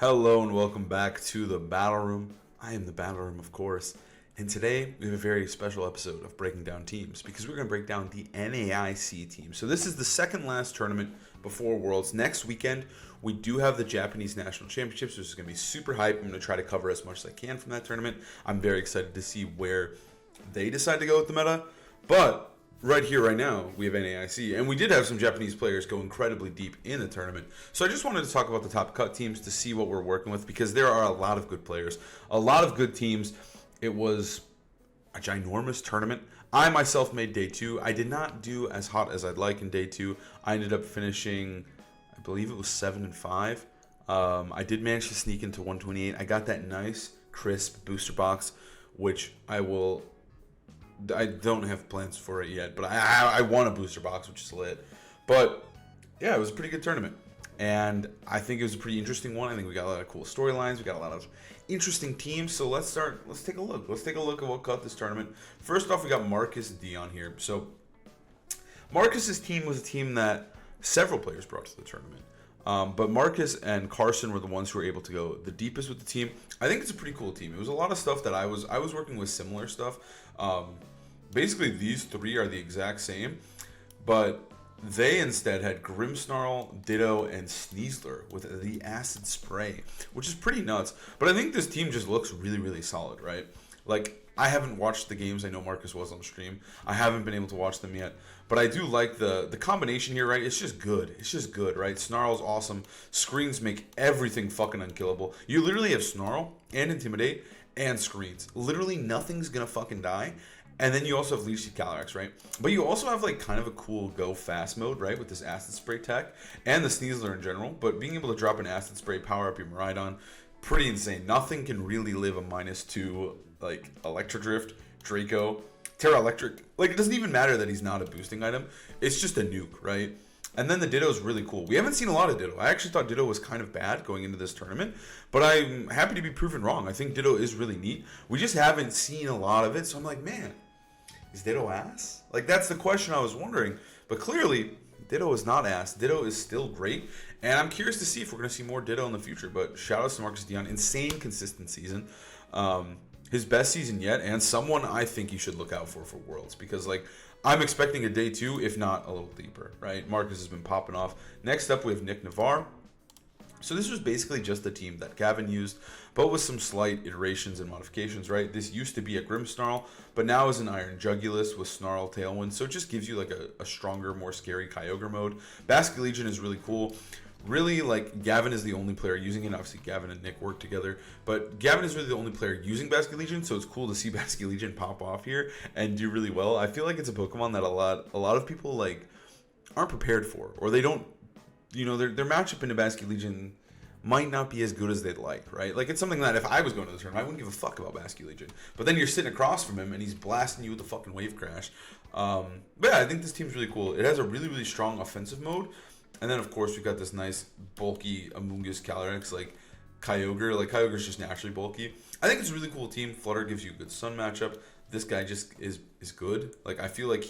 Hello and welcome back to the Battle Room. I am the Battle Room, of course. And today we have a very special episode of Breaking Down Teams because we're going to break down the NAIC team. So this is the second last tournament before Worlds. Next weekend, we do have the Japanese National Championships, which is going to be super hype. I'm going to try to cover as much as I can from that tournament. I'm very excited to see where they decide to go with the meta. But right here, right now, we have NAIC, and we did have some Japanese players go incredibly deep in the tournament. So I just wanted to talk about the top cut teams to see what we're working with, because there are a lot of good players, a lot of good teams. It was a ginormous tournament. I myself made day 2. I did not do as hot as I'd like in day 2. I ended up finishing, I believe it was 7-5. I did manage to sneak into 128. I got that nice, crisp booster box, which I don't have plans for it yet, but I want a booster box, which is lit. But yeah, it was a pretty good tournament, and I think it was a pretty interesting one. I think we got a lot of cool storylines. We got a lot of interesting teams. So let's take a look. Let's take a look at what cut this tournament. First off, we got Marcus and Dion here. So Marcus's team was a team that several players brought to the tournament. But Marcus and Carson were the ones who were able to go the deepest with the team. I think it's a pretty cool team. It was a lot of stuff that I was working with similar stuff. Basically, these three are the exact same, but they instead had Grimmsnarl, Ditto, and Sneasler with the Acid Spray, which is pretty nuts. But I think this team just looks really, really solid, right? Like, I haven't watched the games. I know Marcus was on stream. I haven't been able to watch them yet. But I do like the combination here, right? It's just good. It's just good, right? Snarl's awesome. Screens make everything fucking unkillable. You literally have Snarl and Intimidate and Screens. Literally nothing's gonna fucking die. And then you also have Leech Seed Calyrex, right? But you also have like kind of a cool go fast mode, right? With this Acid Spray tech and the Sneasler in general. But being able to drop an Acid Spray, power up your Miraidon, pretty insane. Nothing can really live a -2 like Electrodrift, Draco, Terra Electric. Like, it doesn't even matter that he's not a boosting item. It's just a nuke, right? And then the Ditto is really cool. We haven't seen a lot of Ditto. I actually thought Ditto was kind of bad going into this tournament, but I'm happy to be proven wrong. I think Ditto is really neat. We just haven't seen a lot of it, so I'm like, man, is Ditto ass? Like, that's the question I was wondering. But clearly, Ditto is not ass. Ditto is still great, and I'm curious to see if we're going to see more Ditto in the future. But shout out to Marcus Dion. Insane consistent season. His best season yet, and someone I think you should look out for Worlds, because like I'm expecting a day 2, if not a little deeper, right? Marcus has been popping off. Next up, we have Nick Navarre. So this was basically just the team that Gavin used, but with some slight iterations and modifications, right? This used to be a Grimmsnarl, but now is an Iron Jugulus with Snarl Tailwind, so it just gives you like a stronger, more scary Kyogre mode. Basculegion is really cool. Really, like, Gavin is the only player using it. Obviously, Gavin and Nick work together. But Gavin is really the only player using Basculegion, so it's cool to see Basculegion pop off here and do really well. I feel like it's a Pokemon that a lot of people, like, aren't prepared for. Or they don't, you know, their matchup into Basculegion might not be as good as they'd like, right? Like, it's something that if I was going to the tournament, I wouldn't give a fuck about Basculegion. But then you're sitting across from him, and he's blasting you with a fucking Wave Crash. But yeah, I think this team's really cool. It has a really, really strong offensive mode. And then, of course, we got this nice, bulky Amoonguss Calyrex, like Kyogre. Like, Kyogre's just naturally bulky. I think it's a really cool team. Flutter gives you a good Sun matchup. This guy just is good. Like, I feel like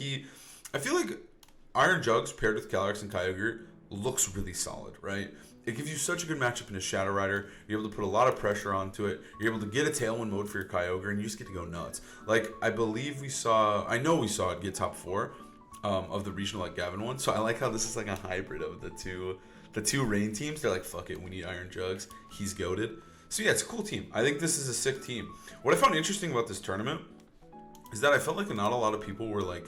Iron Jugs paired with Calyrex and Kyogre looks really solid, right? It gives you such a good matchup in a Shadow Rider. You're able to put a lot of pressure onto it. You're able to get a Tailwind mode for your Kyogre, and you just get to go nuts. Like, I know we saw it get top 4. Of the regional like Gavin one. So I like how this is like a hybrid of the two rain teams. They're like, fuck it, we need Iron Jugs. He's goated. So yeah, it's a cool team. I think this is a sick team. What I found interesting about this tournament is that I felt like not a lot of people were like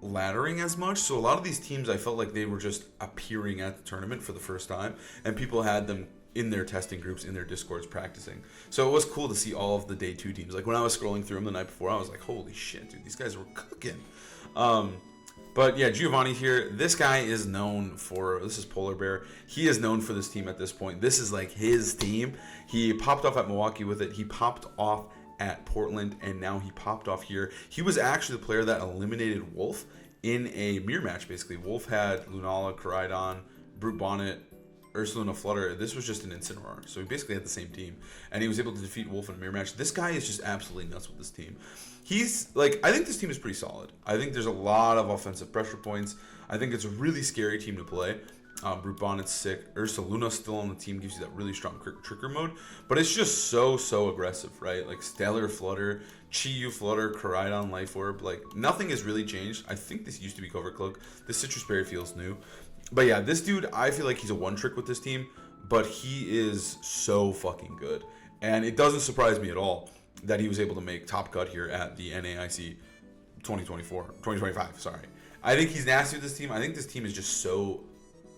laddering as much. So a lot of these teams, I felt like they were just appearing at the tournament for the first time, and people had them in their testing groups, in their Discords practicing. So it was cool to see all of the day 2 teams. Like, when I was scrolling through them the night before, I was like, holy shit, dude, these guys were cooking. But yeah, Giovanni here. This guy is known for, this is Polar Bear. He is known for this team at this point. This is like his team. He popped off at Milwaukee with it. He popped off at Portland, and now he popped off here. He was actually the player that eliminated Wolf in a mirror match, basically. Wolf had Lunala, Koraidon, Brute Bonnet, Ursaluna, Flutter. This was just an Incineroar. So he basically had the same team, and he was able to defeat Wolf in a mirror match. This guy is just absolutely nuts with this team. He's like, I think this team is pretty solid. I think there's a lot of offensive pressure points. I think it's a really scary team to play. Brute Bonnet's sick. Ursa Luna's still on the team, gives you that really strong trigger mode. But it's just so aggressive, right? Like Stellar Flutter, Chi-Yu Flutter, Koraidon Life Orb. Like, nothing has really changed. I think this used to be Covert Cloak. This Citrus Berry feels new. But yeah, this dude, I feel like he's a one-trick with this team. But he is so fucking good. And it doesn't surprise me at all that he was able to make top cut here at the NAIC 2025, sorry. I think he's nasty with this team. I think this team is just so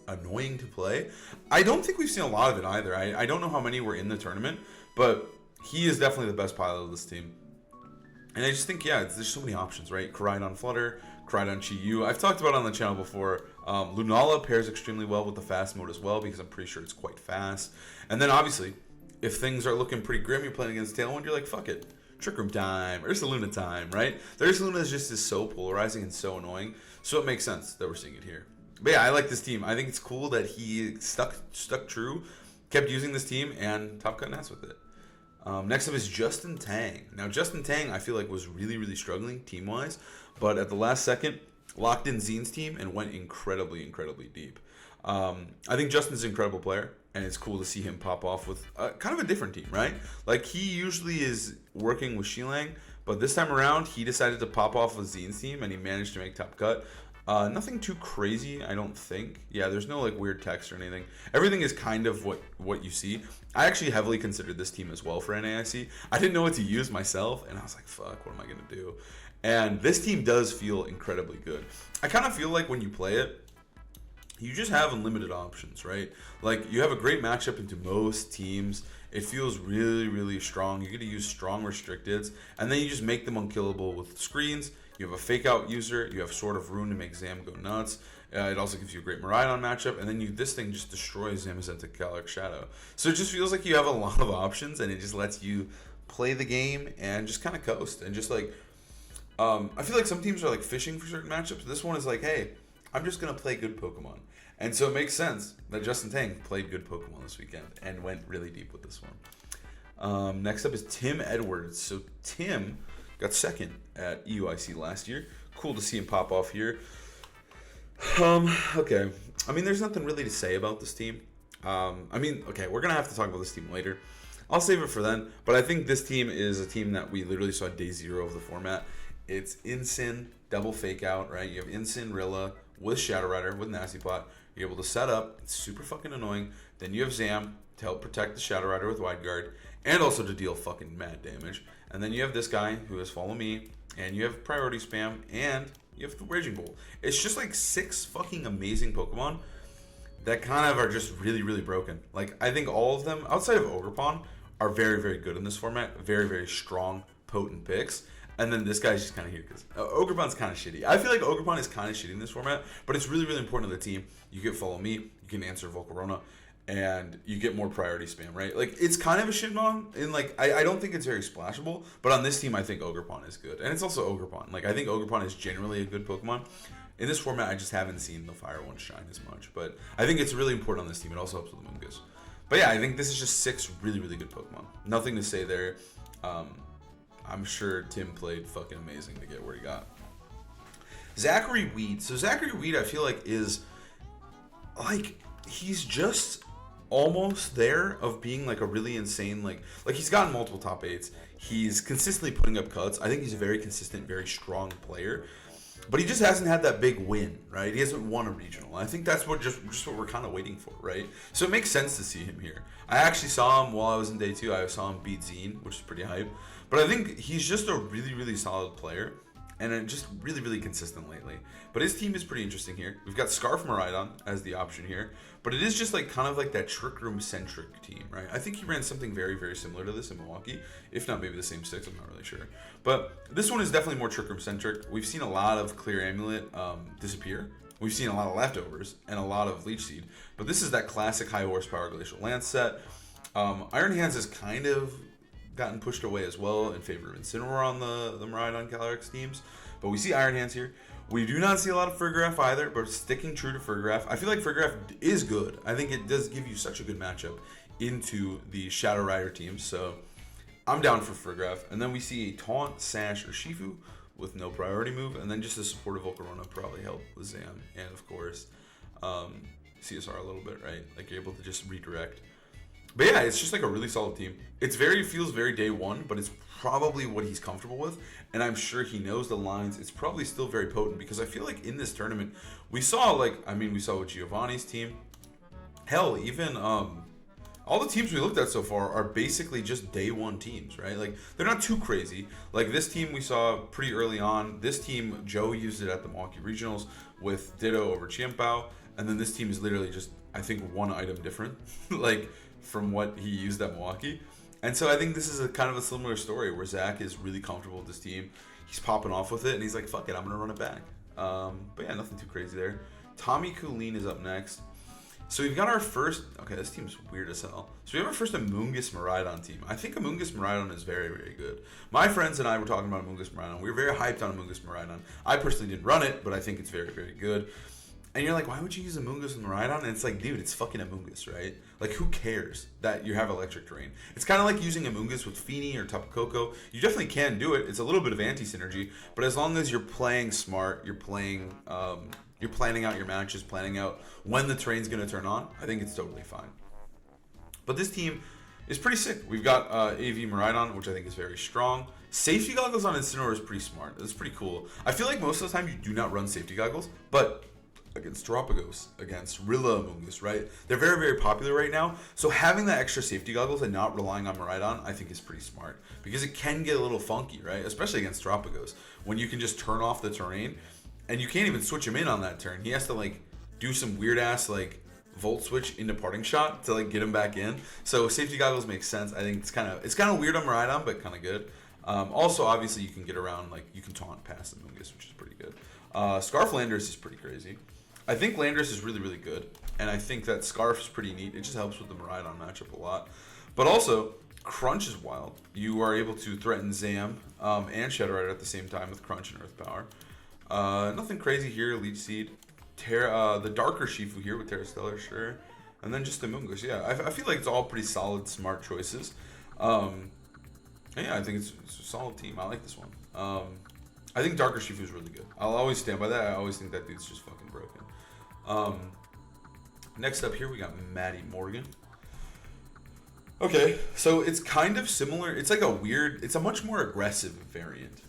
annoying to play. I don't think we've seen a lot of it either. I don't know how many were in the tournament, but he is definitely the best pilot of this team. And I just think, yeah, there's so many options, right? Koraidon Flutter, Koraidon Chi-Yu. I've talked about it on the channel before. Lunala pairs extremely well with the fast mode as well, because I'm pretty sure it's quite fast. And then obviously, if things are looking pretty grim, you're playing against Tailwind, you're like, fuck it. Trick Room time, Ursa Luna time, right? The Ursa Luna is just so polarizing and so annoying, so it makes sense that we're seeing it here. But yeah, I like this team. I think it's cool that he stuck true, kept using this team, and top cut Nats with it. Next up is Justin Tang. Now, Justin Tang, I feel like, was really struggling team-wise, but at the last second, locked in Zine's team and went incredibly deep. I think Justin's an incredible player, and it's cool to see him pop off with kind of a different team, right? Like, he usually is working with Shilang, but this time around, he decided to pop off with Zine's team, and he managed to make top cut. Nothing too crazy, I don't think. Yeah, there's no like weird text or anything. Everything is kind of what you see. I actually heavily considered this team as well for NAIC. I didn't know what to use myself, and I was like, fuck, what am I going to do? And this team does feel incredibly good. I kind of feel like when you play it, you just have unlimited options, right? Like, you have a great matchup into most teams. It feels really strong. You get to use strong restricteds, and then you just make them unkillable with screens. You have a fake out user. You have Sword of Rune to make Zam go nuts. It also gives you a great Miraidon matchup, and then this thing just destroys Zamazenta Calyx Shadow. So it just feels like you have a lot of options, and it just lets you play the game and just kind of coast. And just like, I feel like some teams are like fishing for certain matchups. This one is like, hey, I'm just going to play good Pokemon. And so it makes sense that Justin Tang played good Pokemon this weekend and went really deep with this one. Next up is Tim Edwards. So Tim got second at EUIC last year. Cool to see him pop off here. Okay. I mean, there's nothing really to say about this team. Okay, we're going to have to talk about this team later. I'll save it for then. But I think this team is a team that we literally saw day zero of the format. It's Incin, double fake out, right? You have Incin, Rilla, with Shadow Rider, with Nasty Plot. You're able to set up. It's super fucking annoying. Then you have Zam to help protect the Shadow Rider with Wide Guard, and also to deal fucking mad damage. And then you have this guy who has Follow Me, and you have Priority Spam, and you have the Raging Bull. It's just like 6 fucking amazing Pokemon that kind of are just really broken. Like, I think all of them, outside of Ogerpon, are very good in this format. Very strong, potent picks. And then this guy's just kind of here because Ogerpon's kind of shitty. I feel like Ogerpon is kind of shitty in this format, but it's really important to the team. You get Follow Me, you can answer Volcarona, and you get more priority spam, right? Like, it's kind of a shitmon, and like, I don't think it's very splashable, but on this team, I think Ogerpon is good. And it's also Ogerpon. Like, I think Ogerpon is generally a good Pokemon. In this format, I just haven't seen the Fire one shine as much, but I think it's really important on this team. It also helps with Amoonguss. But yeah, I think this is just 6 really good Pokemon. Nothing to say there. I'm sure Tim played fucking amazing to get where he got. Zachary Weed. So Zachary Weed, I feel like, is like, he's just almost there of being like a really insane, like he's gotten multiple top 8s. He's consistently putting up cuts. I think he's a very consistent, very strong player. But he just hasn't had that big win, right? He hasn't won a regional. I think that's what just what we're kind of waiting for, right? So it makes sense to see him here. I actually saw him while I was in day 2. I saw him beat Zine, which is pretty hype. But I think he's just a really solid player, and just really consistent lately. But his team is pretty interesting here. We've got Scarf Miraidon as the option here, but it is just like kind of like that Trick Room centric team, right? I think he ran something very similar to this in Milwaukee, if not maybe the same 6. I'm not really sure. But this one is definitely more Trick Room centric. We've seen a lot of Clear Amulet disappear. We've seen a lot of leftovers and a lot of Leech Seed, but this is that classic high horsepower Glacial Lance set. Iron Hands has kind of gotten pushed away as well in favor of Incineroar on the Miraidon Calyrex teams. But we see Iron Hands here. We do not see a lot of Fergraph either, but sticking true to Fergraph. I feel like Fergraph is good. I think it does give you such a good matchup into the Shadow Rider teams. So I'm down for Fergraph. And then we see a Taunt, Sash, or Shifu with no priority move. And then just a supportive Volcarona probably help with Zam. And of course, CSR a little bit, right? Like you're able to just redirect. But yeah, it's just like a really solid team. Feels very day one, but it's probably what he's comfortable with, and I'm sure he knows the lines. It's probably still very potent because I feel like in this tournament we saw with Giovanni's team. Hell, even all the teams we looked at so far are basically just day one teams, right? Like they're not too crazy. Like this team we saw pretty early on. This team, Joe used it at the Milwaukee Regionals with Ditto over Chiempao, and then this team is literally just I think one item different, like from what he used at Milwaukee. And so I think this is a kind of a similar story where Zach is really comfortable with this team. He's popping off with it, and he's like, fuck it, I'm going to run it back. But yeah, nothing too crazy there. Tommy Koulen is up next. So we've got our first... Okay, this team's weird as hell. So we have our first Amoonguss Miraidon team. I think Amoonguss Miraidon is very, very good. My friends and I were talking about Amoonguss Miraidon. We were very hyped on Amoonguss Miraidon. I personally didn't run it, but I think it's very, very good. And you're like, why would you use Amoonguss and Miraidon? And it's like, dude, it's fucking Amoonguss, right? Like, who cares that you have electric terrain? It's kind of like using Amoonguss with Feeny or Tapu Koko. You definitely can do it. It's a little bit of anti-synergy, but as long as you're playing smart, you're planning out your matches, planning out when the terrain's going to turn on, I think it's totally fine. But this team is pretty sick. We've got AV Miraidon, which I think is very strong. Safety goggles on Incineroar is pretty smart. It's pretty cool. I feel like most of the time you do not run safety goggles, but against Terapagos, against Rilla Amoonguss, right? They're very, very popular right now. So having that extra safety goggles and not relying on Miraidon, I think is pretty smart. Because it can get a little funky, right? Especially against Terapagos. When you can just turn off the terrain, and you can't even switch him in on that turn. He has to, like, do some weird-ass, like, volt switch into parting shot to, like, get him back in. So safety goggles makes sense. I think it's kind of weird on Miraidon, but kind of good. Also, obviously, you can get around, like, you can taunt past Amoonguss, which is pretty good. Scarf Landers is pretty crazy. I think Landers is really, really good, and I think that Scarf is pretty neat. It just helps with the Miraidon matchup a lot. But also, Crunch is wild. You are able to threaten Zam and Shadow Rider at the same time with Crunch and Earth Power. Nothing crazy here. Leech Seed. The Darker Shifu here with Terra Stellar, sure. And then just Amoonguss. Yeah, I feel like it's all pretty solid, smart choices. Yeah, I think it's a solid team. I like this one. I think Darker Shifu is really good. I'll always stand by that. I always think that dude's just fucking broken. Next up here, we got Mattie Morgan. Okay, so it's kind of similar. It's like it's a much more aggressive variant.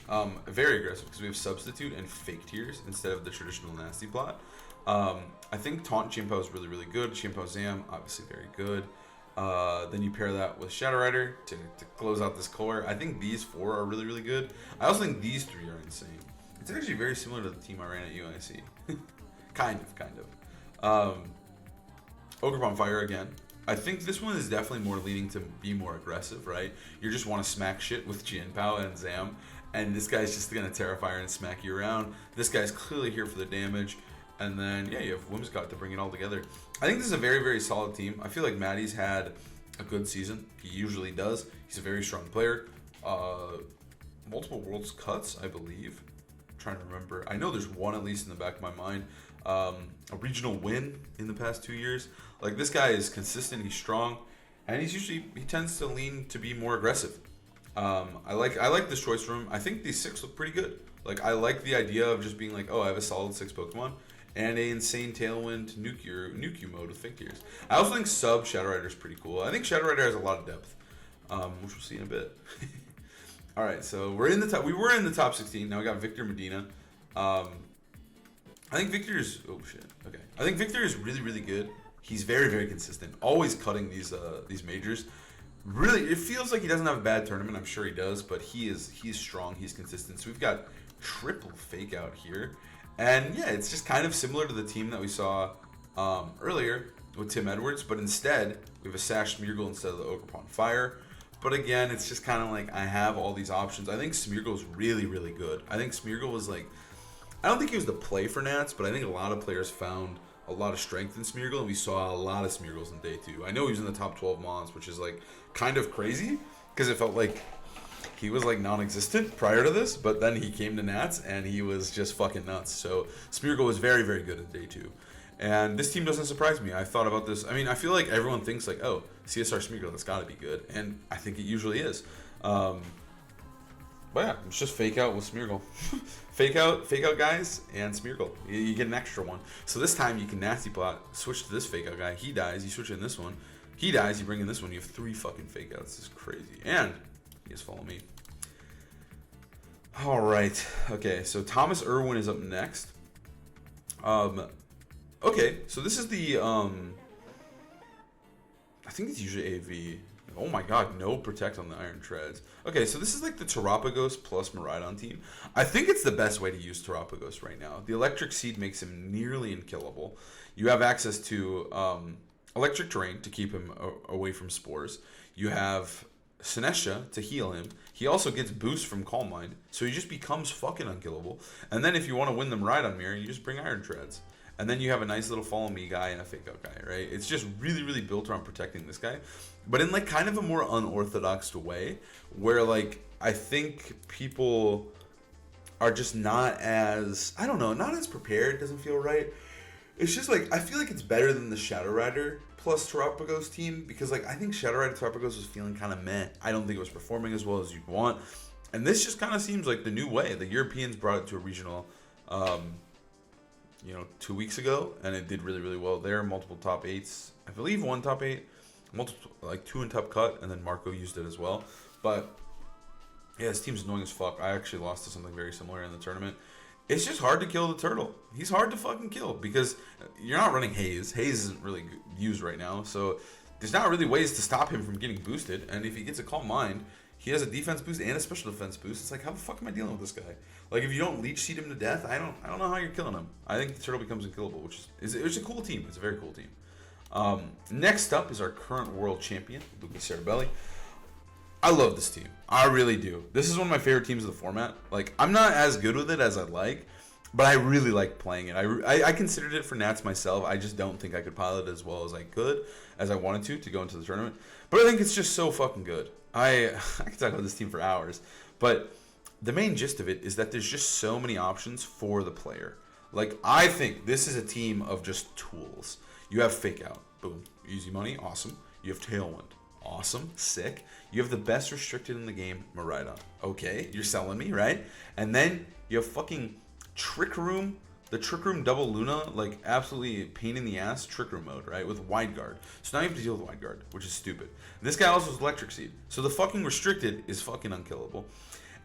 Very aggressive because we have Substitute and Fake Tears instead of the traditional Nasty Plot. I think Taunt Chiempao is really, really good. Chiempao Zam, obviously very good. Then you pair that with Shadow Rider to close out this core. I think these four are really, really good. I also think these three are insane. It's actually very similar to the team I ran at UNIC. kind of. Ogerpon Fire again. I think this one is definitely more leaning to be more aggressive, right? You just want to smack shit with Jianpao and Zam, and this guy's just going to Terrafire and smack you around. This guy's clearly here for the damage, and then, yeah, you have Whimsicott to bring it all together. I think this is a very, very solid team. I feel like Mattie's had a good season. He usually does. He's a very strong player. Multiple Worlds Cuts, I believe. I'm trying to remember. I know there's one at least in the back of my mind. A regional win in the past 2 years. Like, this guy is consistent, he's strong, and he tends to lean to be more aggressive. I like this choice from him. I think these 6 look pretty good. Like, I like the idea of just being like, oh, I have a solid 6 Pokemon and a insane Tailwind Nuke mode with Fake Tears. I also think sub Shadow Rider is pretty cool. I think Shadow Rider has a lot of depth, which we'll see in a bit. All right, so we were in the top 16. Now we got Victor Medina. I think Victor is I think Victor is really, really good. He's very, very consistent. Always cutting these majors. Really, it feels like he doesn't have a bad tournament. I'm sure he does, but he's strong. He's consistent. So we've got triple Fake Out here, and yeah, it's just kind of similar to the team that we saw earlier with Tim Edwards, but instead we have a Sash Smeargle instead of the Ogerpon Fire. But again, it's just kind of like I have all these options. I think Smeargle is really, really good. I think Smeargle was like, I don't think he was the play for Nats, but I think a lot of players found a lot of strength in Smeargle, and we saw a lot of Smeargles in day 2. I know he was in the top 12 mons, which is like kind of crazy because it felt like he was like non-existent prior to this, but then he came to Nats and he was just fucking nuts. So Smeargle was very, very good in day 2. And this team doesn't surprise me. I thought about this. I mean, I feel like everyone thinks like, oh, CSR Smeargle, that's got to be good. And I think it usually is. But yeah, it's just fake out with Smeargle. fake out guys, and Smeargle. You get an extra one. So this time you can nasty plot, switch to this fake out guy. He dies, you switch in this one. He dies, you bring in this one. You have 3 fucking fake outs. This is crazy. And you just follow me. All right. Okay, so Thomas Irwin is up next. Okay, so this is the I think it's usually AV. Oh my god, no protect on the Iron Treads. Okay, so this is like the Terapagos plus Miraidon team. I think it's the best way to use Terapagos right now. The Electric Seed makes him nearly unkillable. You have access to Electric Terrain to keep him away from Spores. You have Sinestia to heal him. He also gets boost from Calm Mind, so he just becomes fucking unkillable. And then if you want to win them Miraidon Mirror, you just bring Iron Treads. And then you have a nice little follow me guy and a fake out guy, right? It's just really, really built around protecting this guy. But in like kind of a more unorthodox way, where like I think people are just not as, I don't know, not as prepared, doesn't feel right. It's just like, I feel like it's better than the Shadow Rider plus Terapagos team, because like I think Shadow Rider Terapagos was feeling kind of meh. I don't think it was performing as well as you'd want. And this just kind of seems like the new way. The Europeans brought it to a regional 2 weeks ago, and it did really, really well there. Multiple top 8s. I believe 1 top 8, multiple, like 2 in top cut, and then Marco used it as well. But yeah, this team's annoying as fuck. I actually lost to something very similar in the tournament. It's just hard to kill the turtle. He's hard to fucking kill because you're not running Haze. Haze isn't really used right now, so there's not really ways to stop him from getting boosted. And if he gets a Calm Mind, he has a defense boost and a special defense boost. It's like, how the fuck am I dealing with this guy? Like, if you don't leech seed him to death, I don't know how you're killing him. I think the turtle becomes unkillable, which is it's a cool team. It's a very cool team. Next up is our current world champion, Luca Ceribelli. I love this team. I really do. This is one of my favorite teams of the format. Like, I'm not as good with it as I'd like, but I really like playing it. I considered it for Nats myself. I just don't think I could pilot it as well as I could, as I wanted to go into the tournament. But I think it's just so fucking good. I can talk about this team for hours, but the main gist of it is that there's just so many options for the player. Like, I think this is a team of just tools. You have Fake Out. Boom. Easy money. Awesome. You have Tailwind. Awesome. Sick. You have the best restricted in the game, Miraidon. Okay, you're selling me, right? And then you have fucking Trick Room. The Trick Room double Luna, like absolutely pain in the ass Trick Room mode, right? With Wide Guard. So now you have to deal with Wide Guard, which is stupid. This guy also has Electric Seed. So the fucking restricted is fucking unkillable.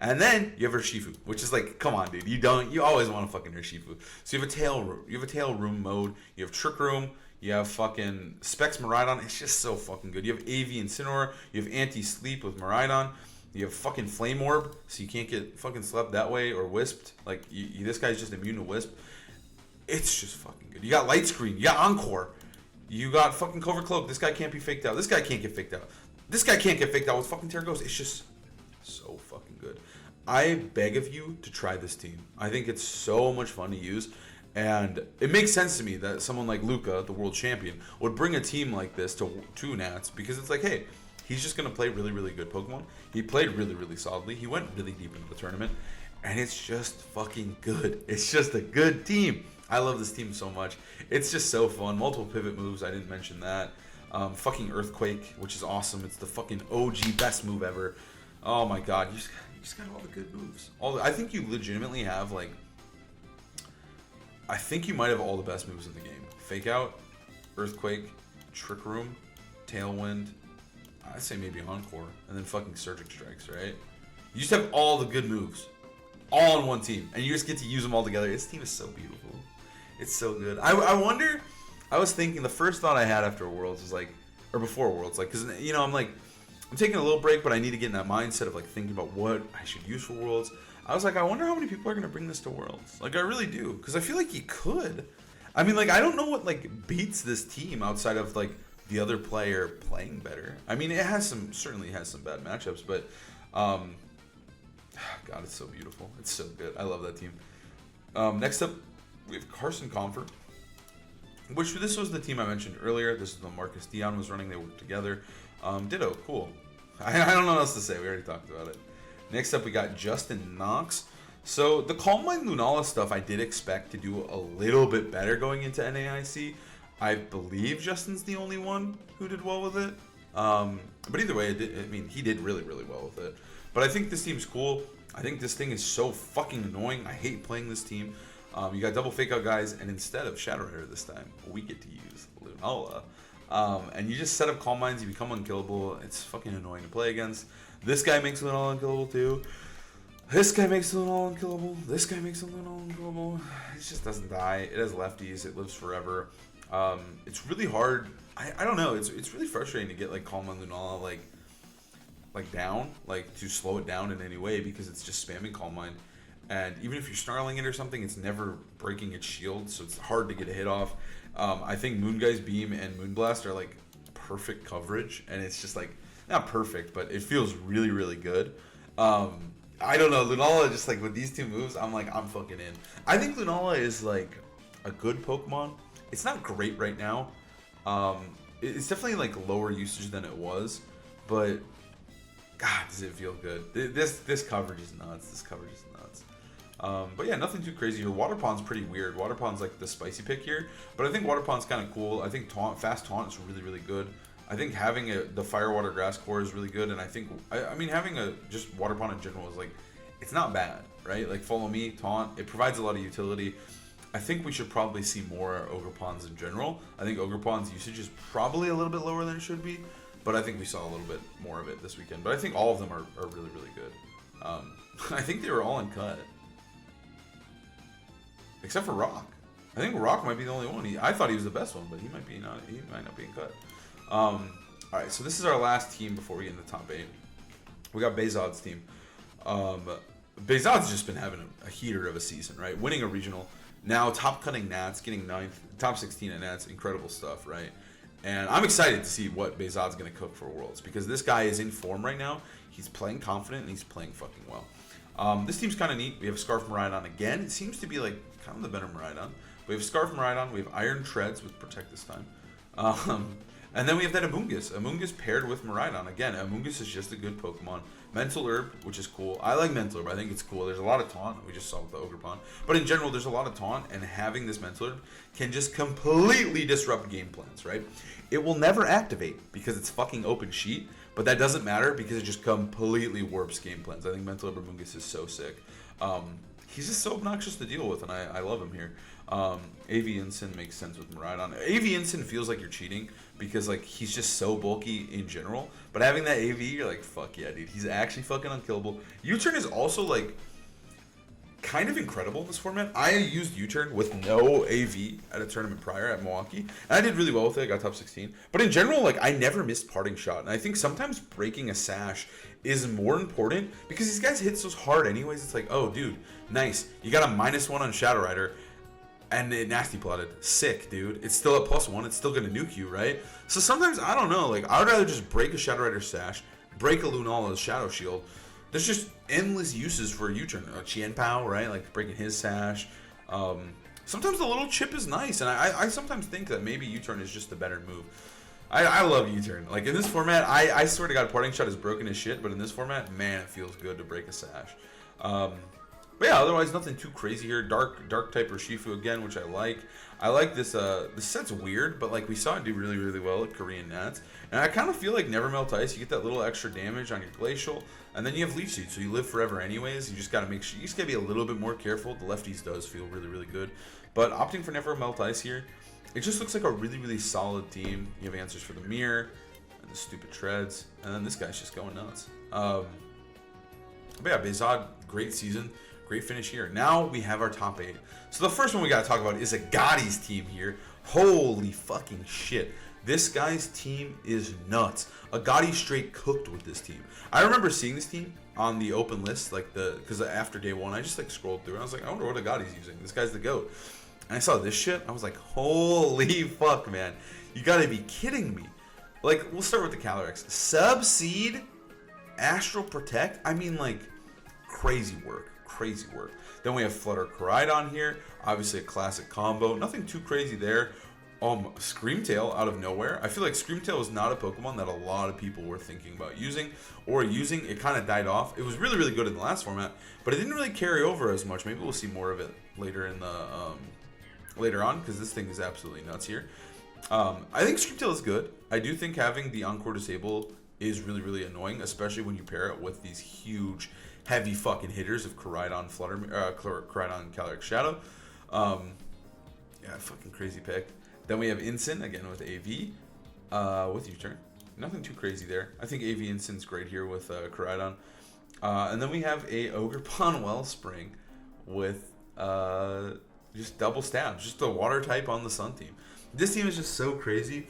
And then you have Urshifu, which is like, come on, dude. You always want to fucking Urshifu. So you have a tail room mode. You have Trick Room. You have fucking Specs Miraidon. It's just so fucking good. You have AV Incineroar. You have Anti-Sleep with Miraidon. You have fucking Flame Orb, so you can't get fucking slept that way or wisped. Like, this guy's just immune to wisp. It's just fucking good. You got Light Screen. You got Encore. You got fucking Covert Cloak. This guy can't be faked out. This guy can't get faked out. This guy can't get faked out with fucking Terapagos. It's just so fucking good. I beg of you to try this team. I think it's so much fun to use. And it makes sense to me that someone like Luca, the world champion, would bring a team like this to Nats, because it's like, hey, he's just going to play really, really good Pokemon. He played really, really solidly. He went really deep into the tournament. And it's just fucking good. It's just a good team. I love this team so much. It's just so fun. Multiple pivot moves. I didn't mention that. Fucking Earthquake, which is awesome. It's the fucking OG best move ever. Oh my god. You just got all the good moves. I think you legitimately have, like, I think you might have all the best moves in the game. Fake Out, Earthquake, Trick Room, Tailwind, I'd say maybe Encore, and then fucking Surgic Strikes, right? You just have all the good moves, all on one team, and you just get to use them all together. This team is so beautiful. It's so good. I wonder, I was thinking, the first thought I had after Worlds was like, or before Worlds, like, because, you know, I'm taking a little break, but I need to get in that mindset of, like, thinking about what I should use for Worlds. I was like, I wonder how many people are going to bring this to Worlds. Like, I really do. Because I feel like you could. I mean, like, I don't know what, like, beats this team outside of, like, the other player playing better. I mean, it certainly has some bad matchups, but, God, it's so beautiful. It's so good. I love that team. Next up, we have Carson Confer, which this was the team I mentioned earlier. This is the Marcus Dion was running. They worked together. Ditto, cool. I don't know what else to say. We already talked about it. Next up, we got Justin Knox. So the Calm Mind Lunala stuff I did expect to do a little bit better going into NAIC. I believe Justin's the only one who did well with it. But either way, he did really, really well with it. But I think this team's cool. I think this thing is so fucking annoying. I hate playing this team. You got double fake out guys, and instead of Shadow Rider this time, we get to use Lunala. And you just set up Calm Minds, you become unkillable. It's fucking annoying to play against. This guy makes Lunala unkillable too. This guy makes Lunala unkillable. This guy makes Lunala unkillable. It just doesn't die. It has lefties. It lives forever. It's really hard. I don't know. It's really frustrating to get like Calm Mind Lunala like down, like to slow it down in any way because it's just spamming Calm Mind. And even if you're snarling it or something, it's never breaking its shield, so it's hard to get a hit off. I think Moonguy's Beam and Moonblast are like perfect coverage, and it's just like not perfect, but it feels really, really good. I don't know, Lunala just like with these two moves, I'm fucking in. I think Lunala is like a good Pokemon. It's not great right now. It's definitely like lower usage than it was, but God, does it feel good? This coverage is nuts. This coverage is nuts. But yeah, nothing too crazy here. Water Pond's pretty weird. Water Pond's like the spicy pick here, but I think Water Pond's kind of cool. I think Fast Taunt is really, really good. I think having the Fire Water Grass core is really good, and I think I mean having just Water Pond in general is like, it's not bad, right? Like Follow Me, Taunt, it provides a lot of utility. I think we should probably see more Ogerpons in general. I think Ogerpon's usage is probably a little bit lower than it should be, but I think we saw a little bit more of it this weekend. But I think all of them are really, really good. I think they were all uncut. Except for Rock. I think Rock might be the only one. I thought he was the best one, but he might not be cut. Alright, so this is our last team before we get into top 8. We got Behzad's team. Behzad's just been having a heater of a season, right? Winning a regional. Now top cutting Nats, getting 9th, top 16 at Nats, incredible stuff, right? And I'm excited to see what Behzad's going to cook for Worlds, because this guy is in form right now. He's playing confident, and he's playing fucking well. This team's kind of neat. We have Scarf Miraidon again. It seems to be like kind of the better Miraidon. We have Scarf Miraidon. We have Iron Treads with Protect this time. And then we have that Amoonguss. Amoonguss paired with Miraidon. Again, Amoonguss is just a good Pokemon. Mental Herb, which is cool. I like Mental Herb. I think it's cool. There's a lot of taunt. We just saw with the Ogerpon. But in general, there's a lot of taunt, and having this Mental Herb can just completely disrupt game plans, right? It will never activate because it's fucking open sheet, but that doesn't matter because it just completely warps game plans. I think Mental Herb Amoonguss is so sick. He's just so obnoxious to deal with, and I love him here. AV Ensign makes sense with Miraidon. AV Ensign feels like you're cheating because like he's just so bulky in general. But having that AV, you're like, fuck yeah, dude. He's actually fucking unkillable. U-Turn is also like kind of incredible in this format. I used U-Turn with no AV at a tournament prior at Milwaukee, and I did really well with it. I got top 16. But in general, like I never missed Parting Shot, and I think sometimes breaking a sash is more important because these guys hit so hard anyways. It's like, oh, dude, nice. You got a -1 on Shadow Rider, and it nasty plotted. Sick, dude. It's still at +1. It's still gonna nuke you, right? So sometimes, I don't know, like I would rather just break a Shadow Rider sash, break a Lunala's Shadow Shield. There's just endless uses for a U-Turn. Qianpao, right? Like breaking his sash. Sometimes the little chip is nice, and I sometimes think that maybe U-Turn is just the better move. I love U-Turn. Like in this format, I swear to God, Parting Shot is broken as shit, but in this format, man, it feels good to break a sash. But yeah, otherwise nothing too crazy here. Dark type Urshifu again, which I like. I like this. This set's weird, but like we saw it do really, really well at Korean Nats. And I kind of feel like Never Melt Ice. You get that little extra damage on your Glacial, and then you have Leech Seed, so you live forever anyways. You just gotta make sure. You just gotta be a little bit more careful. The lefties does feel really, really good, but opting for Never Melt Ice here, it just looks like a really, really solid team. You have answers for the Mirror and the stupid Treads, and then this guy's just going nuts. But yeah, Behzad, great season. Great finish here. Now we have our top 8. So the first one we got to talk about is Agati's team here. Holy fucking shit. This guy's team is nuts. Agati straight cooked with this team. I remember seeing this team on the open list, like because after day 1, I just like scrolled through and I was like, I wonder what Agati's using. This guy's the GOAT. And I saw this shit. I was like, holy fuck, man. You gotta be kidding me. Like, we'll start with the Calyrex. Subseed, Astral Protect. I mean, like, crazy work. Crazy work. Then we have Flutter Koraidon here. Obviously a classic combo. Nothing too crazy there. Screamtail out of nowhere. I feel like Screamtail is not a Pokemon that a lot of people were thinking about using or using. It kind of died off. It was really, really good in the last format, but it didn't really carry over as much. Maybe we'll see more of it later in the later on, because this thing is absolutely nuts here. I think Screamtail is good. I do think having the Encore Disable is really, really annoying, especially when you pair it with these huge heavy fucking hitters of Koraidon, Koraidon, Calyrex Shadow. Yeah, fucking crazy pick. Then we have Incin, again with AV, with U-turn. Nothing too crazy there. I think AV Incin's great here with Koraidon. And then we have a Ogerpon Wellspring with just double stabs, just the water type on the Sun team. This team is just so crazy.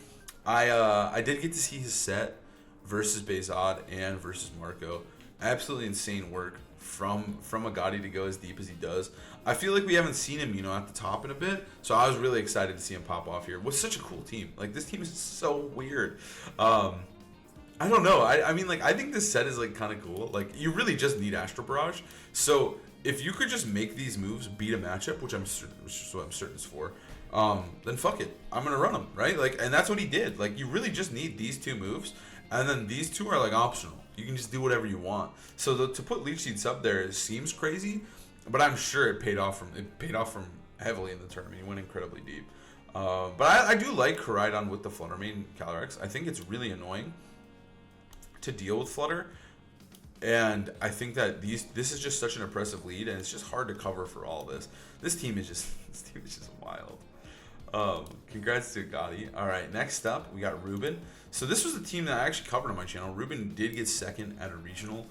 I did get to see his set versus Behzad and versus Marco. Absolutely insane work from Agati to go as deep as he does. I feel like we haven't seen him, at the top in a bit, so I was really excited to see him pop off here. With such a cool team. Like, this team is so weird. I don't know. I mean, like, I think this set is, like, kind of cool. Like, you really just need Astro Barrage. So, if you could just make these moves beat a matchup, which is what I'm certain is for, then fuck it. I'm going to run them, right? Like, and that's what he did. Like, you really just need these two moves, and then these two are, like, optional. You can just do whatever you want. So, to put Leech Seeds up there seems crazy, but I'm sure it paid off from heavily in the tournament. He went incredibly deep. But I do like Koraidon with the Flutter Mane Calyrex. I think it's really annoying to deal with Flutter. And I think that this is just such an impressive lead, and it's just hard to cover for all this. This team is just wild. Congrats to Agati. All right, next up we got Ruben. So this was a team that I actually covered on my channel. Ruben did get second at a regional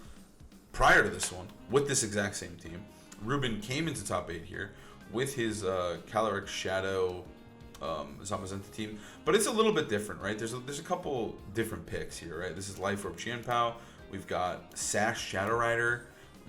prior to this one with this exact same team. Ruben came into top 8 here with his Calyrex Shadow Zamazenta team, but it's a little bit different, right? There's a couple different picks here, right? This is Life Orb Qianpao. We've got Sash Shadow Rider,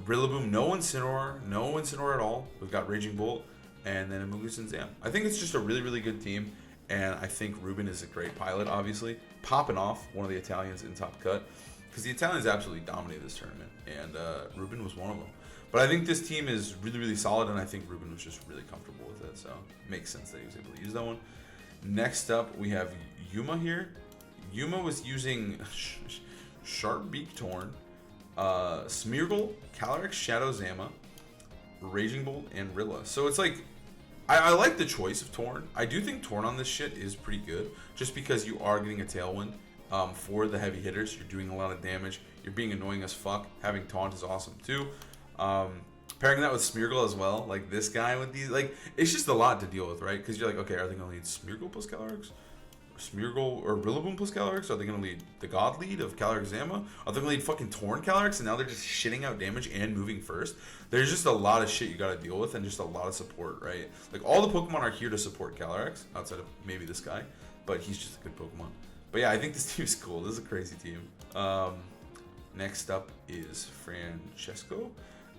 Rillaboom, no Incineroar at all. We've got Raging Bolt, and then Amoonguss and Zam. I think it's just a really, really good team, and I think Ruben is a great pilot, obviously. Popping off one of the Italians in top cut, because the Italians absolutely dominated this tournament, and Ruben was one of them. But I think this team is really, really solid, and I think Ruben was just really comfortable with it, so it makes sense that he was able to use that one. Next up, we have Yuma here. Yuma was using Sharp Beak Torn, Smeargle, Calyrex Shadow Zama, Raging Bolt, and Rilla. So it's like, I like the choice of Torn. I do think Torn on this shit is pretty good, just because you are getting a Tailwind for the heavy hitters. You're doing a lot of damage. You're being annoying as fuck. Having Taunt is awesome too. Pairing that with Smeargle as well, like this guy with these, like, it's just a lot to deal with, right? Because you're like, okay, are they going to lead Smeargle plus Calyrex? Smeargle or Rillaboom plus Calyrex? Are they going to lead the God lead of Calyrex Zama? Are they going to lead fucking Torn Calyrex? And now they're just shitting out damage and moving first. There's just a lot of shit you got to deal with and just a lot of support, right? Like, all the Pokemon are here to support Calyrex, outside of maybe this guy, but he's just a good Pokemon. But yeah, I think this team is cool. This is a crazy team. Next up is Francesco.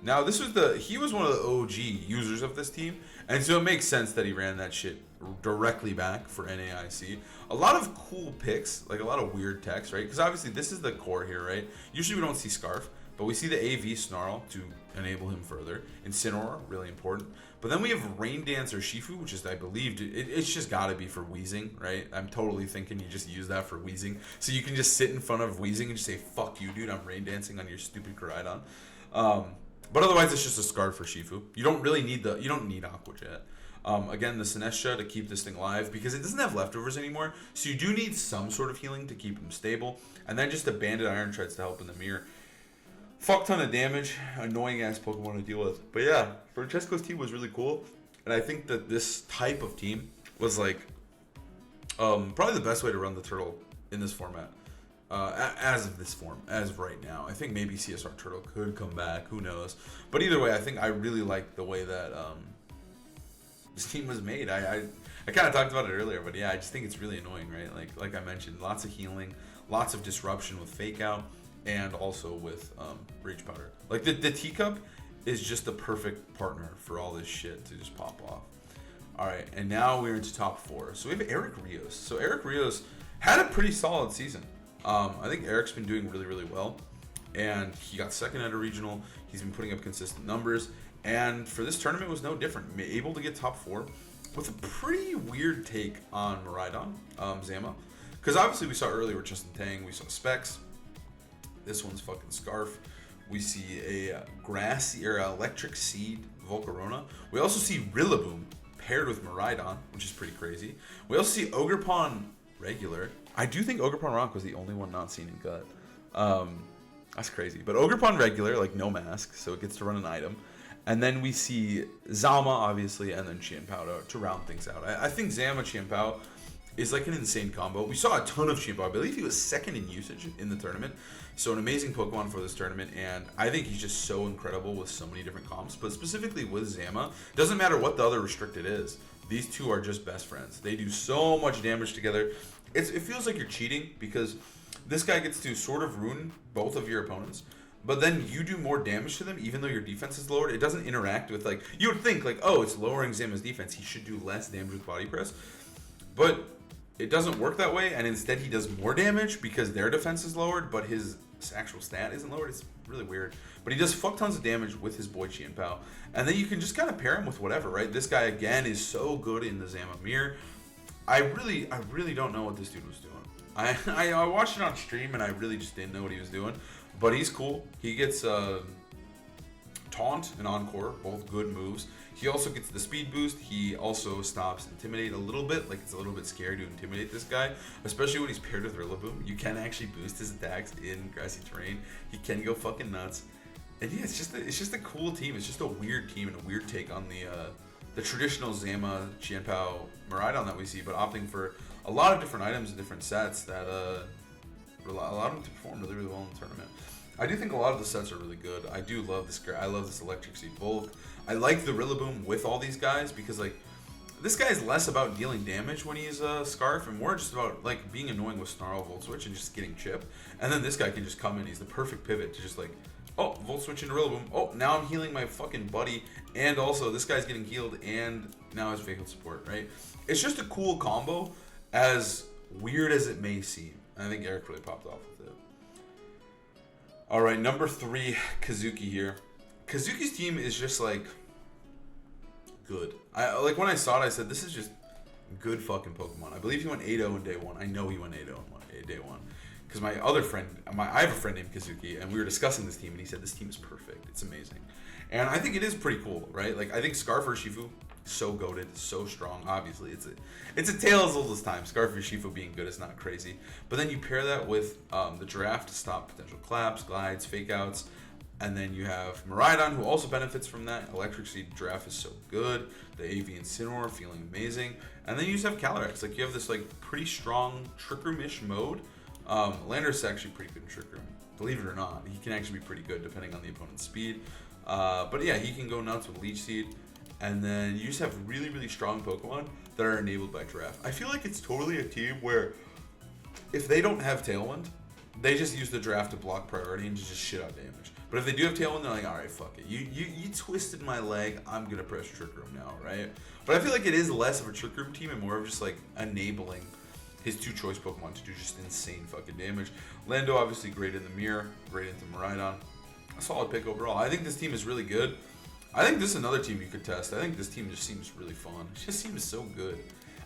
Now, he was one of the OG users of this team, and so it makes sense that he ran that shit directly back for NAIC. A lot of cool picks, like a lot of weird techs, right? Because obviously this is the core here, right? Usually we don't see Scarf, but we see the AV Snarl to enable him further. Incineroar, really important. But then we have Rain Dance or Shifu, which is, I believe, it's just got to be for Wheezing, right? I'm totally thinking you just use that for Wheezing. So you can just sit in front of Wheezing and just say, fuck you, dude, I'm Rain Dancing on your stupid Koraidon. But otherwise, it's just a Scarf for Shifu. You don't really need you don't need Aqua Jet. Again, the Sinestcha to keep this thing alive, because it doesn't have leftovers anymore. So you do need some sort of healing to keep him stable. And then just a Banded Iron Treads to help in the mirror. Fuck ton of damage. Annoying ass Pokemon to deal with. But yeah, Francesco's team was really cool. And I think that this type of team was like probably the best way to run the Turtle in this format. As of this form, as of right now. I think maybe CSR Turtle could come back, who knows. But either way, I think I really like the way that this team was made. I kind of talked about it earlier, but yeah, I just think it's really annoying, right? Like I mentioned, lots of healing, lots of disruption with Fake Out, and also with Rage Powder. Like the Teacup is just the perfect partner for all this shit to just pop off. Alright, and now we're into top 4. So we have Eric Rios. So Eric Rios had a pretty solid season. I think Eric's been doing really, really well, and he got second at a regional. He's been putting up consistent numbers, and for this tournament was no different. Able to get top 4 with a pretty weird take on Miraidon, Zama, because obviously we saw earlier with Justin Tang, we saw Specs. This one's fucking Scarf. We see a grassy or electric seed Volcarona. We also see Rillaboom paired with Miraidon, which is pretty crazy. We also see Ogerpon regular. I do think Ogerpon Rock was the only one not seen in Gut. That's crazy. But Ogerpon regular, like no mask, so it gets to run an item. And then we see Zama, obviously, and then Qianpao to round things out. I think Zama Qianpao is like an insane combo. We saw a ton of Qianpao. I believe he was second in usage in the tournament. So an amazing Pokemon for this tournament. And I think he's just so incredible with so many different comps. But specifically with Zama, doesn't matter what the other restricted is. These two are just best friends. They do so much damage together. It feels like you're cheating because this guy gets to sort of ruin both of your opponents. But then you do more damage to them, even though your defense is lowered. It doesn't interact with, like, you would think, like, oh, it's lowering Zama's defense. He should do less damage with Body Press. But it doesn't work that way, and instead he does more damage because their defense is lowered, but his actual stat isn't lowered. It's really weird. But he does fuck tons of damage with his boy Qianpao. And then you can just kind of pair him with whatever, right? This guy, again, is so good in the Zama Mirror. I really don't know what this dude was doing. I watched it on stream, and I really just didn't know what he was doing. But he's cool. He gets Taunt and Encore, both good moves. He also gets the speed boost. He also stops Intimidate a little bit. Like, it's a little bit scary to intimidate this guy, especially when he's paired with Rillaboom. You can actually boost his attacks in grassy terrain. He can go fucking nuts. And yeah, it's just a cool team. It's just a weird team and a weird take on the traditional Zama, Qianpao, Miraidon that we see, but opting for a lot of different items and different sets that allow them to perform really, really well in the tournament. I do think a lot of the sets are really good. I do love this. I love this Electric Seed Volt. I like the Rillaboom with all these guys because, like, this guy is less about dealing damage when he's Scarf and more just about, like, being annoying with Snarl, Volt Switch, and just getting chip. And then this guy can just come in. He's the perfect pivot to just, like, oh, Volt Switch into Rillaboom. Oh, now I'm healing my fucking buddy. And also, this guy's getting healed and now has Vehicle Support, right? It's just a cool combo, as weird as it may seem. I think Eric really popped off with it. All right, number 3, Kazuki here. Kazuki's team is just, like, good. Like, when I saw it, I said, this is just good fucking Pokemon. I believe he went 8-0 in day 1. I know he went 8-0 in day 1. Because my other friend, I have a friend named Kazuki, and we were discussing this team, and he said, this team is perfect. It's amazing. And I think it is pretty cool, right? Like, I think Scarf Shifu, so goated, so strong. Obviously, it's a tale as old as time. Scarf Shifu being good is not crazy. But then you pair that with the Giraffe to stop potential claps, glides, fake outs. And then you have Miraidon, who also benefits from that. Electric Seed Giraffe is so good. The AV Incineroar feeling amazing. And then you just have Calyrex. Like, you have this, like, pretty strong Trick Room-ish mode. Landorus is actually pretty good in Trick Room. Believe it or not, he can actually be pretty good depending on the opponent's speed. But yeah, he can go nuts with Leech Seed. And then you just have really, really strong Pokemon that are enabled by Giraffe. I feel like it's totally a team where if they don't have Tailwind, they just use the Giraffe to block priority and just shit out damage. But if they do have Tailwind, they're like, all right, fuck it. You twisted my leg. I'm going to press Trick Room now, right? But I feel like it is less of a Trick Room team and more of just, like, enabling his 2 choice Pokemon to do just insane fucking damage. Lando, obviously, great in the mirror. Great into Miraidon. A solid pick overall. I think this team is really good. I think this is another team you could test. I think this team just seems really fun. It just seems so good.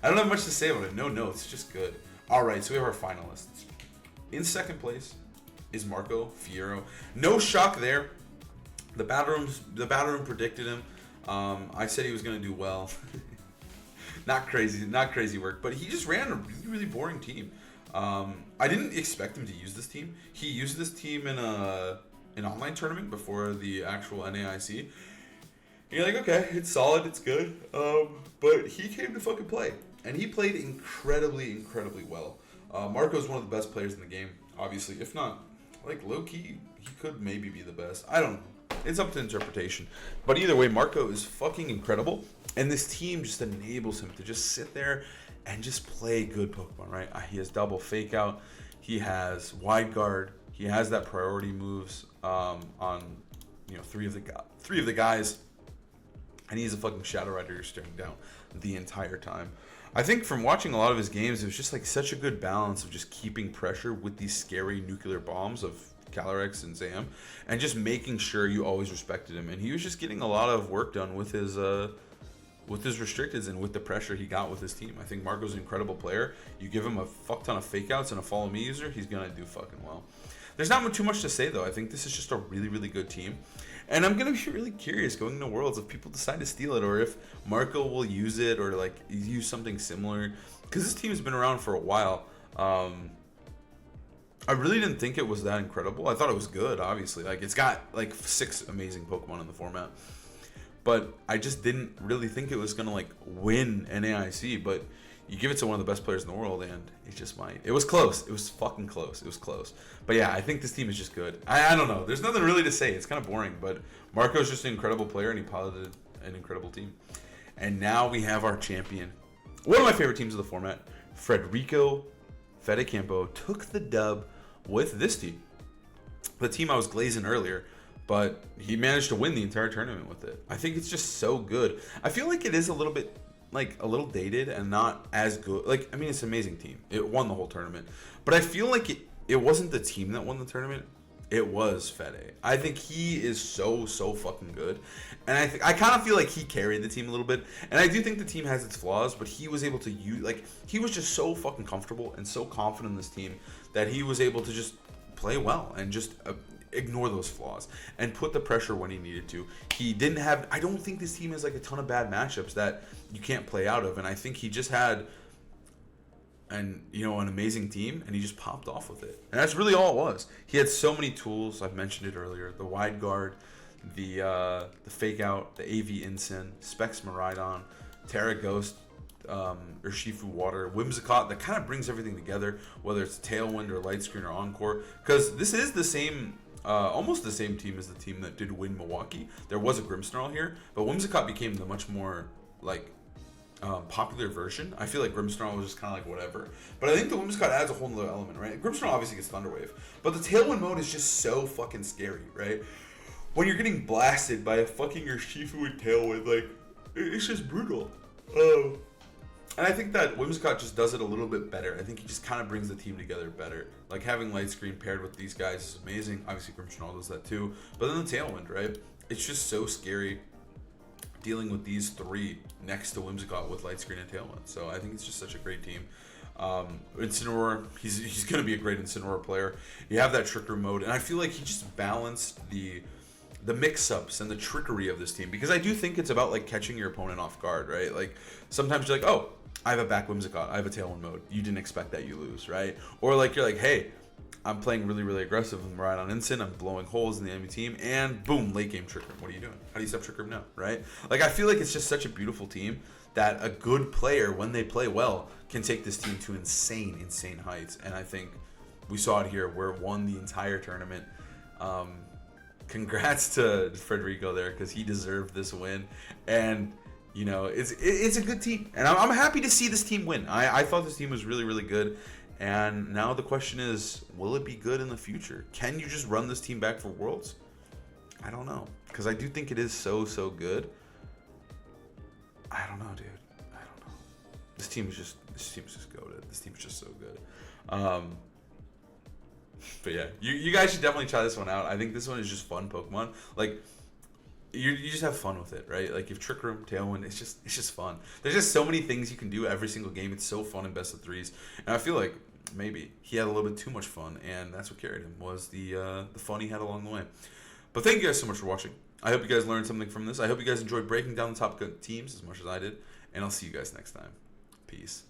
I don't have much to say about it. No notes, just good. All right, so we have our finalists. In second place is Marco Fiero. No shock there. The battle room predicted him. I said he was going to do well. Not crazy work, but he just ran a really, really boring team. I didn't expect him to use this team. He used this team in an online tournament before the actual NAIC. You're like, okay, it's solid, it's good. But he came to fucking play. And he played incredibly, incredibly well. Marco's one of the best players in the game, obviously. If not, like, low-key, he could maybe be the best. I don't know. It's up to interpretation. But either way, Marco is fucking incredible. And this team just enables him to just sit there and just play good Pokemon, right? He has double Fake Out. He has Wide Guard. He has that priority moves on, you know, three of the guys. And he's a fucking Shadow Rider you're staring down the entire time. I think from watching a lot of his games, it was just like such a good balance of just keeping pressure with these scary nuclear bombs of Calyrex and Zam, and just making sure you always respected him. And he was just getting a lot of work done with his restricteds and with the pressure he got with his team. I think Marco's an incredible player. You give him a fuck ton of fake outs and a follow me user, he's gonna do fucking well. There's not too much to say though. I think this is just a really, really good team. And I'm going to be really curious going into Worlds if people decide to steal it or if Marco will use it or like use something similar. Because this team's been around for a while. I I really didn't think it was that incredible. I thought it was good, obviously. Like, it's got like 6 amazing Pokemon in the format. But I just didn't really think it was going to like win NAIC. But you give it to one of the best players in the world, and it just might. It was close. It was fucking close. It was close. But yeah, I think this team is just good. I don't know. There's nothing really to say. It's kind of boring. But Marco's just an incredible player, and he piloted an incredible team. And now we have our champion. One of my favorite teams of the format, Federico Fedecampo, took the dub with this team. The team I was glazing earlier, but he managed to win the entire tournament with it. I think it's just so good. I feel like it is a little bit, like, a little dated and not as good. Like, I mean, it's an amazing team. It won the whole tournament. But I feel like it wasn't the team that won the tournament. It was Fede. I think he is so fucking good. And I kind of feel like he carried the team a little bit. And I do think the team has its flaws, but he was able to use, like, he was just so fucking comfortable and so confident in this team that he was able to just play well and just ignore those flaws and put the pressure when he needed to. He didn't have, I don't think this team has like a ton of bad matchups that you can't play out of. And I think he just had an amazing team, and he just popped off with it. And that's really all it was. He had so many tools. I've mentioned it earlier. The wide guard, the fake out, the AV Incin, Specs Maridon, Terra Ghost, Urshifu Water, Whimsicott, that kind of brings everything together, whether it's Tailwind or Light Screen or Encore. Because this is the same, almost the same team as the team that did win Milwaukee. There was a Grimmsnarl here, but Whimsicott became the much more, like, popular version. I feel like Grimmsnarl was just kind of like whatever. But I think the Whimsicott adds a whole nother element, right? Grimmsnarl obviously gets Thunder Wave, but the Tailwind mode is just so fucking scary, right? When you're getting blasted by a fucking Urshifu with Tailwind, like, it's just brutal. And I think that Whimsicott just does it a little bit better. I think he just kind of brings the team together better. Like, having Light Screen paired with these guys is amazing. Obviously, Grimmsnarl does that too. But then the Tailwind, right? It's just so scary dealing with these 3 next to Whimsicott with Light Screen and Tailwind. So I think it's just such a great team. Incineroar, he's going to be a great Incineroar player. You have that Trick Room mode, and I feel like he just balanced the mix-ups and the trickery of this team, because I do think it's about like catching your opponent off guard, right? Like, sometimes you're like, oh, I have a back Whimsicott, I have a Tailwind mode. You didn't expect that, you lose, right? Or like, you're like, hey, I'm playing really aggressive with Maridon Incin, I'm blowing holes in the enemy team, and boom, late game Trick Room. What are you doing? How do you stop Trick Room now, right? Like, I feel like it's just such a beautiful team that a good player, when they play well, can take this team to insane heights. And I think we saw it here, where it won the entire tournament. Congrats to Federico there, because he deserved this win. And it's a good team, and I'm happy to see this team win. I thought this team was really good, and now the question is, will it be good in the future? Can you just run this team back for Worlds? I don't know, because I do think it is so good. I don't know, dude. I don't know. This team is just goated. This team is just so good. But yeah, you guys should definitely try this one out. I think this one is just fun Pokemon. Like, you just have fun with it, right? Like, if Trick Room, Tailwind, it's just fun. There's just so many things you can do every single game. It's so fun in best of 3s, and I feel like maybe he had a little bit too much fun, and that's what carried him, was the fun he had along the way. But thank you guys so much for watching. I hope you guys learned something from this. I hope you guys enjoyed breaking down the top teams as much as I did, and I'll see you guys next time. Peace.